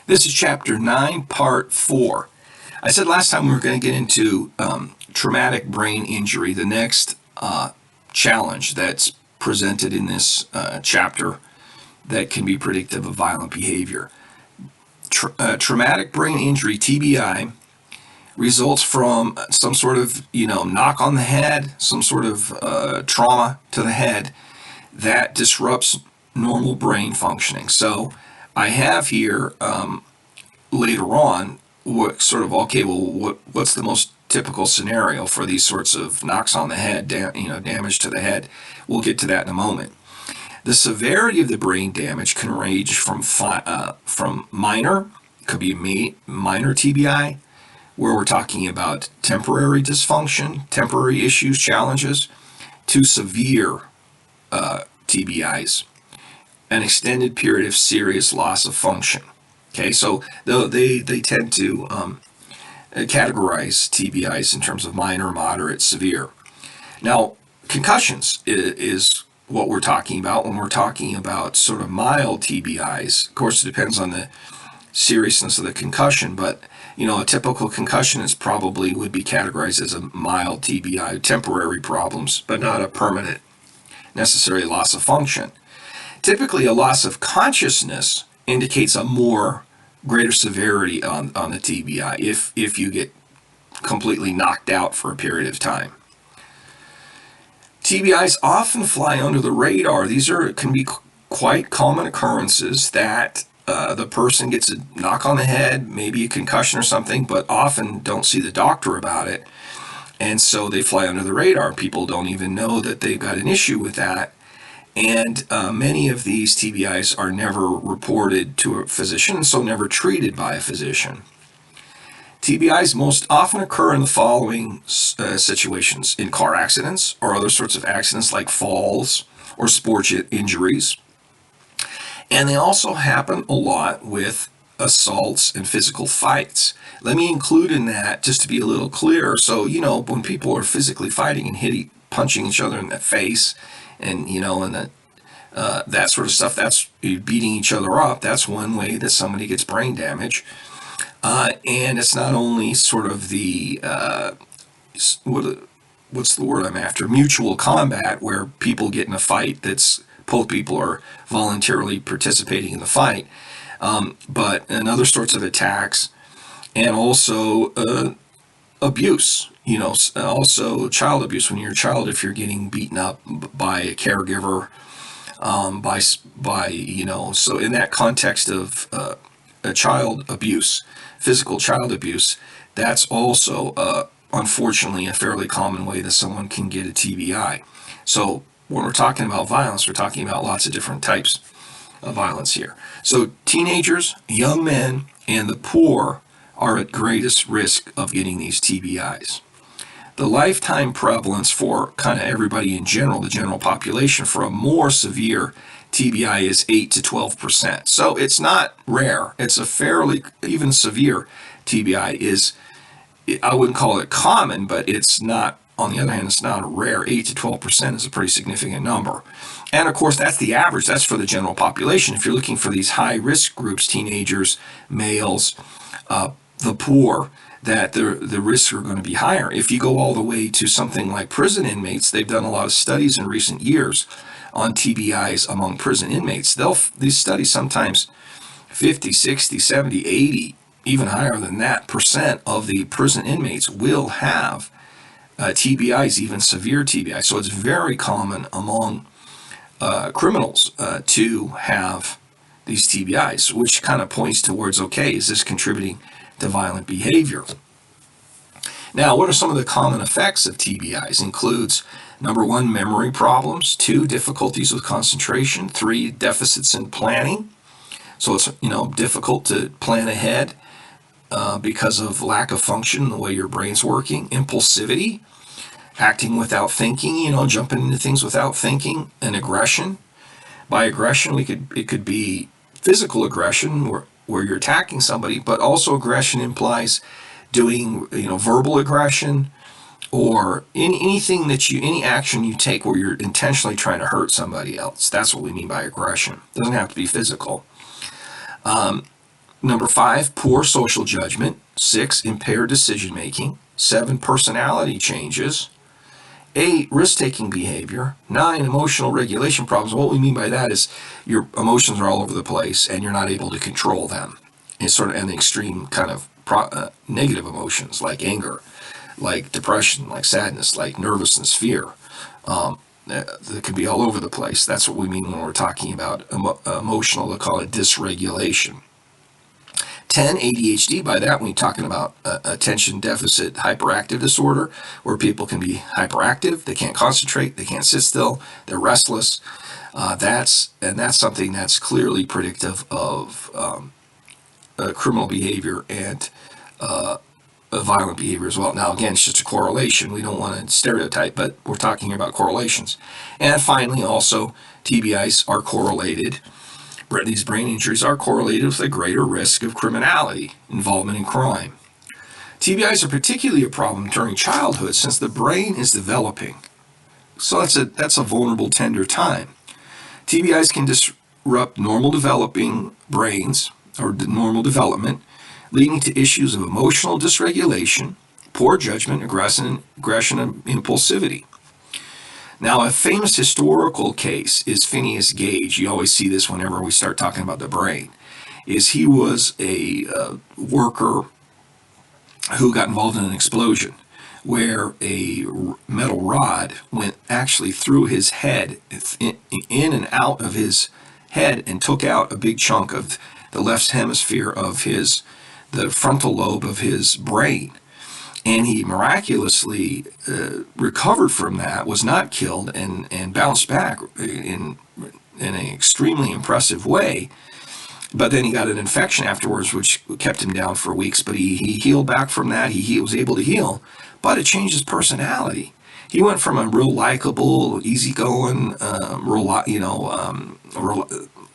This is Chapter 9, Part 4. I said last time we were going to get into traumatic brain injury, the next challenge that's presented in this chapter that can be predictive of violent behavior. Traumatic brain injury, TBI, results from some sort of, knock on the head, some sort of trauma to the head that disrupts normal brain functioning. So I have here later on what's the most typical scenario for these sorts of knocks on the head, damage to the head. We'll get to that in a moment. The severity of the brain damage can range from minor, could be minor TBI, where we're talking about temporary dysfunction, temporary issues, challenges, to severe TBIs, an extended period of serious loss of function. Okay, so they tend to categorize TBIs in terms of minor, moderate, severe. Now, concussions is what we're talking about when we're talking about sort of mild TBIs. Of course, it depends on the seriousness of the concussion, but a typical concussion would be categorized as a mild TBI, temporary problems, but not a permanent, necessary loss of function. Typically, a loss of consciousness indicates a greater severity on the TBI if you get completely knocked out for a period of time. TBIs often fly under the radar. These can be quite common occurrences that the person gets a knock on the head, maybe a concussion or something, but often don't see the doctor about it. And so they fly under the radar. People don't even know that they've got an issue with that. And many of these TBIs are never reported to a physician, so never treated by a physician. TBIs most often occur in the following situations: in car accidents or other sorts of accidents like falls or sports injuries. And they also happen a lot with assaults and physical fights. Let me include in that, just to be a little clearer, so when people are physically fighting and punching each other in the face, and that sort of stuff, that's beating each other up. That's one way that somebody gets brain damage. And it's not only sort of the what's the word I'm after? Mutual combat, where people get in a fight that's both people are voluntarily participating in the fight, but in other sorts of attacks, and also abuse. Also child abuse when you're a child, if you're getting beaten up by a caregiver, so in that context of a child abuse, physical child abuse, that's also unfortunately a fairly common way that someone can get a TBI. So when we're talking about violence, we're talking about lots of different types of violence here. So teenagers, young men, and the poor are at greatest risk of getting these TBIs. The lifetime prevalence for kind of everybody in general, the general population, for a more severe TBI is 8 to 12%. So it's not rare. It's a fairly, even severe TBI I wouldn't call it common, but it's not, on the other hand, it's not a rare. 8 to 12% is a pretty significant number. And of course, that's the average. That's for the general population. If you're looking for these high risk groups, teenagers, males, the poor, that the risks are going to be higher. If you go all the way to something like prison inmates, they've done a lot of studies in recent years on TBIs among prison inmates. These studies sometimes 50, 60, 70, 80, even higher than that percent of the prison inmates will have TBIs, even severe TBIs. So it's very common among criminals to have these TBIs, which kind of points towards, okay, is this contributing to violent behavior? Now, what are some of the common effects of TBIs? Includes, number 1, memory problems; 2, difficulties with concentration; 3, deficits in planning. So it's difficult to plan ahead because of lack of function in the way your brain's working; impulsivity, acting without thinking, jumping into things without thinking; and aggression. By aggression, it could be physical aggression, where you're attacking somebody, but also aggression implies doing, verbal aggression, or any action you take where you're intentionally trying to hurt somebody else. That's what we mean by aggression. It doesn't have to be physical. Number 5, poor social judgment. 6, impaired decision making. 7, personality changes. 8, risk-taking behavior. 9, emotional regulation problems. What we mean by that is your emotions are all over the place and you're not able to control them. It's sort of an extreme kind of negative emotions like anger, like depression, like sadness, like nervousness, fear. That could be all over the place. That's what we mean when we're talking about emotional, they call it dysregulation. 10, ADHD. By that, we're talking about attention deficit hyperactive disorder, where people can be hyperactive, they can't concentrate, they can't sit still, they're restless. That's something that's clearly predictive of criminal behavior and violent behavior as well. Now, again, it's just a correlation. We don't want to stereotype, but we're talking about correlations. And finally, also, TBIs are correlated. These brain injuries are correlated with a greater risk of criminality, involvement in crime. TBIs are particularly a problem during childhood since the brain is developing. So that's a vulnerable, tender time. TBIs can disrupt normal developing brains or normal development, leading to issues of emotional dysregulation, poor judgment, aggression, and impulsivity. Now, a famous historical case is Phineas Gage. You always see this whenever we start talking about the brain. He was a worker who got involved in an explosion where a metal rod went actually through his head, in and out of his head, and took out a big chunk of the left hemisphere of the frontal lobe of his brain. And he miraculously recovered from that, was not killed, and bounced back in an extremely impressive way. But then he got an infection afterwards, which kept him down for weeks. But he healed back from that. He was able to heal, but it changed his personality. He went from a real likable, easygoing,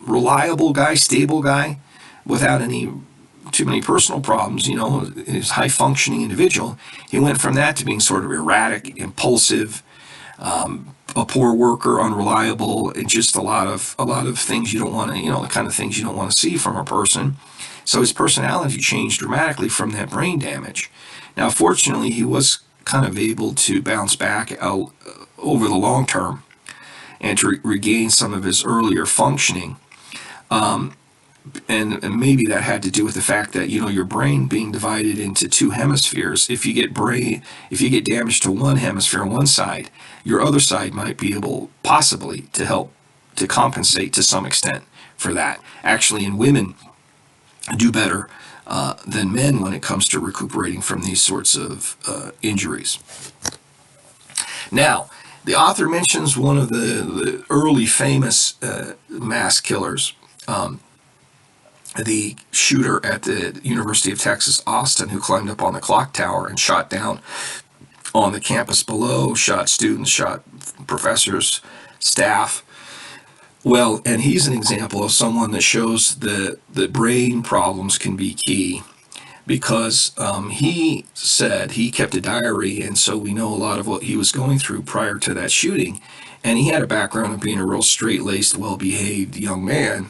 reliable guy, stable guy, without too many personal problems, his high-functioning individual. He went from that to being sort of erratic, impulsive, a poor worker, unreliable, and just a lot of things you don't want to, the kind of things you don't want to see from a person. So his personality changed dramatically from that brain damage. Now, fortunately, he was kind of able to bounce back over the long term and to regain some of his earlier functioning. And maybe that had to do with the fact that your brain being divided into two hemispheres. If you get damage to one hemisphere on one side, your other side might be able possibly to help to compensate to some extent for that. Actually, in women, do better than men when it comes to recuperating from these sorts of injuries. Now, the author mentions one of the early famous mass killers. The shooter at the University of Texas, Austin, who climbed up on the clock tower and shot down on the campus below, shot students, shot professors, staff. Well, and he's an example of someone that shows that brain problems can be key, because he said he kept a diary, and so we know a lot of what he was going through prior to that shooting. And he had a background of being a real straight-laced, well-behaved young man.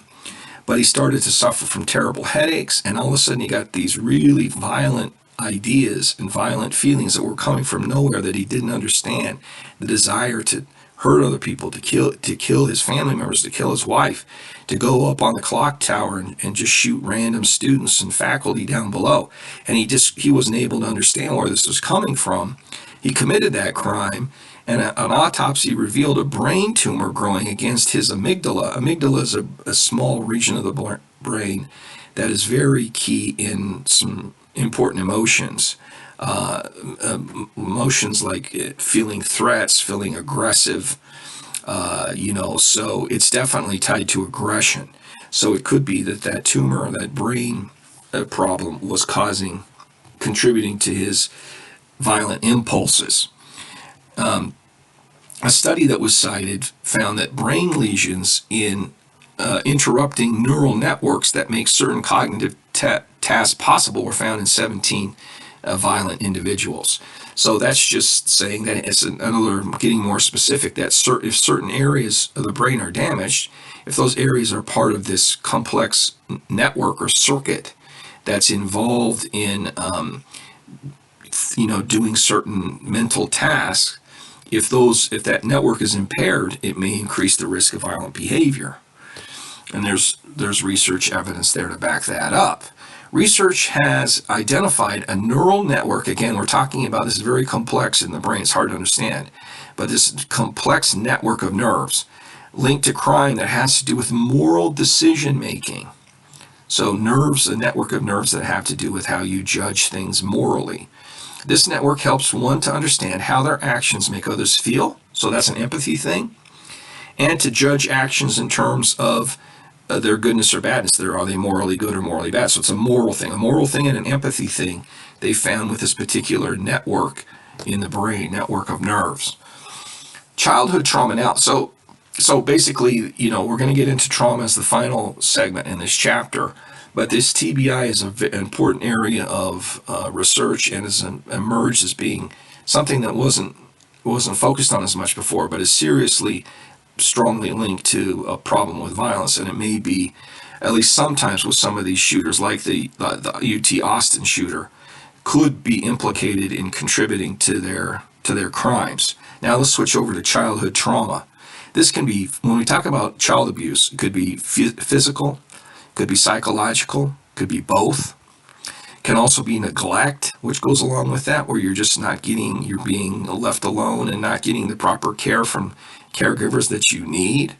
But he started to suffer from terrible headaches, and all of a sudden he got these really violent ideas and violent feelings that were coming from nowhere that he didn't understand. The desire to hurt other people, to kill his family members, to kill his wife, to go up on the clock tower and just shoot random students and faculty down below. And he wasn't able to understand where this was coming from. He committed that crime, and an autopsy revealed a brain tumor growing against his amygdala. Amygdala is a small region of the brain that is very key in some important emotions. Emotions like feeling threats, feeling aggressive, so it's definitely tied to aggression. So it could be that tumor, that brain problem was contributing to his violent impulses. A study that was cited found that brain lesions in interrupting neural networks that make certain cognitive tasks possible were found in 17 violent individuals. So that's just saying that it's another, getting more specific, that if certain areas of the brain are damaged, if those areas are part of this complex network or circuit, that's involved in doing certain mental tasks, if that network is impaired, it may increase the risk of violent behavior. And there's research evidence there to back that up. Research has identified a neural network. Again, we're talking about this very complex in the brain. It's hard to understand. But this complex network of nerves linked to crime that has to do with moral decision making. So nerves, a network of nerves that have to do with how you judge things morally. This network helps one to understand how their actions make others feel. So that's an empathy thing. And to judge actions in terms of their goodness or badness. Are they morally good or morally bad? So it's a moral thing. A moral thing and an empathy thing they found with this particular network in the brain, network of nerves. Childhood trauma. Now, so basically, we're going to get into trauma as the final segment in this chapter. But this TBI is an important area of research and has emerged as being something that wasn't focused on as much before, but is seriously, strongly linked to a problem with violence. And it may be, at least sometimes with some of these shooters, like the UT Austin shooter, could be implicated in contributing to their crimes. Now let's switch over to childhood trauma. This can be, when we talk about child abuse, it could be physical, could be psychological, could be both. Can also be neglect, which goes along with that, where you're being left alone and not getting the proper care from caregivers that you need.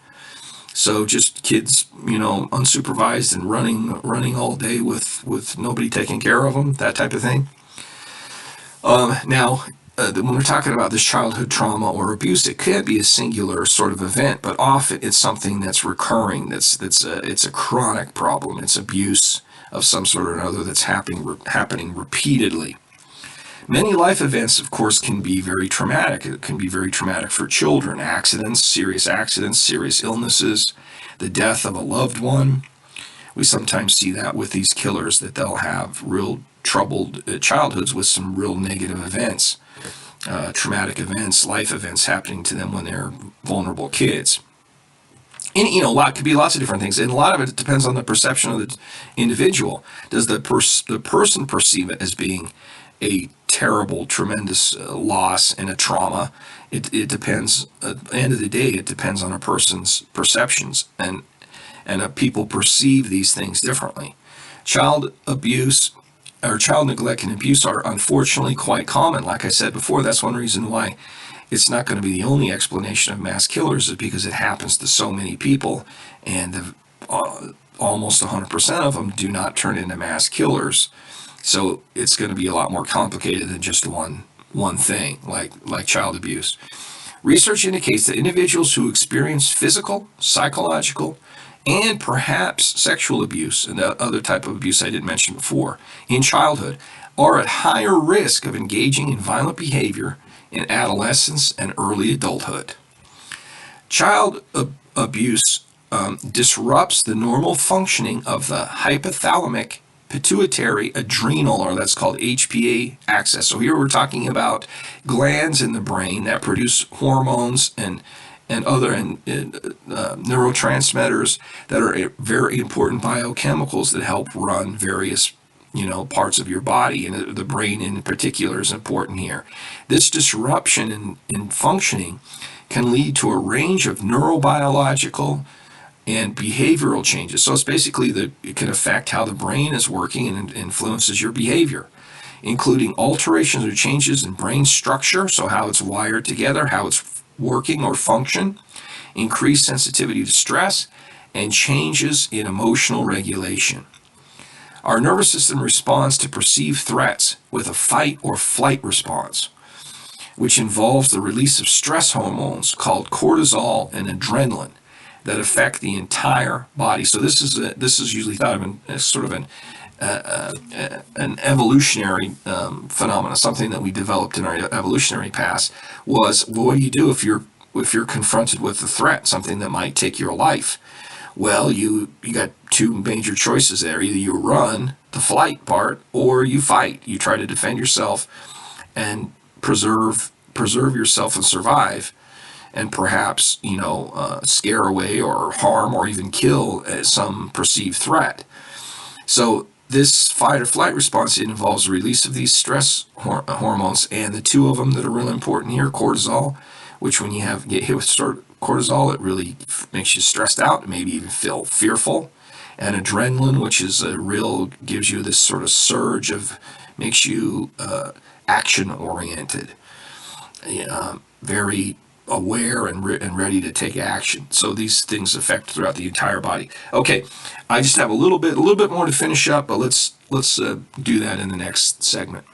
So just kids, unsupervised and running all day with nobody taking care of them, that type of thing. Now, when we're talking about this childhood trauma or abuse, it could be a singular sort of event, but often it's something that's recurring. It's a chronic problem. It's abuse of some sort or another that's happening repeatedly. Many life events, of course, can be very traumatic. It can be very traumatic for children. Accidents, serious illnesses, the death of a loved one. We sometimes see that with these killers, that they'll have real troubled childhoods with some real negative events, traumatic events, life events happening to them when they're vulnerable kids. And could be lots of different things, and a lot of it depends on the perception of the individual. Does the person perceive it as being a terrible, tremendous loss and a trauma? It depends. At the end of the day, it depends on a person's perceptions, and people perceive these things differently. Child abuse or child neglect and abuse are unfortunately quite common. Like I said before, that's one reason why it's not going to be the only explanation of mass killers, is because it happens to so many people, and almost 100% of them do not turn into mass killers. So it's going to be a lot more complicated than just one thing, like child abuse. Research indicates that individuals who experience physical, psychological, and perhaps sexual abuse, and the other type of abuse I didn't mention before, in childhood, are at higher risk of engaging in violent behavior in adolescence and early adulthood. Child abuse disrupts the normal functioning of the hypothalamic pituitary adrenal, or that's called HPA axis. So here we're talking about glands in the brain that produce hormones and other neurotransmitters that are very important biochemicals that help run various parts of your body, and the brain in particular is important here. This disruption in functioning can lead to a range of neurobiological and behavioral changes. So it's basically it can affect how the brain is working and influences your behavior, including alterations or changes in brain structure, so how it's wired together, how it's working or function, increased sensitivity to stress, and changes in emotional regulation. Our nervous system responds to perceived threats with a fight or flight response, which involves the release of stress hormones called cortisol and adrenaline that affect the entire body. So this is usually thought of as sort of an evolutionary phenomenon, something that we developed in our evolutionary past. Was, well, what do you do if you're confronted with a threat, something that might take your life? Well, you got two major choices there. Either you run, the flight part, or you fight. You try to defend yourself and preserve yourself and survive, and perhaps scare away or harm or even kill some perceived threat. So this fight or flight response, it involves the release of these stress hormones, and the two of them that are really important here, cortisol, which when you get hit with cortisol, it really makes you stressed out, maybe even feel fearful, and adrenaline, which is gives you this sort of surge of, makes you action oriented, very aware and ready to take action. So these things affect throughout the entire body. Okay, I just have a little bit more to finish up, but let's do that in the next segment.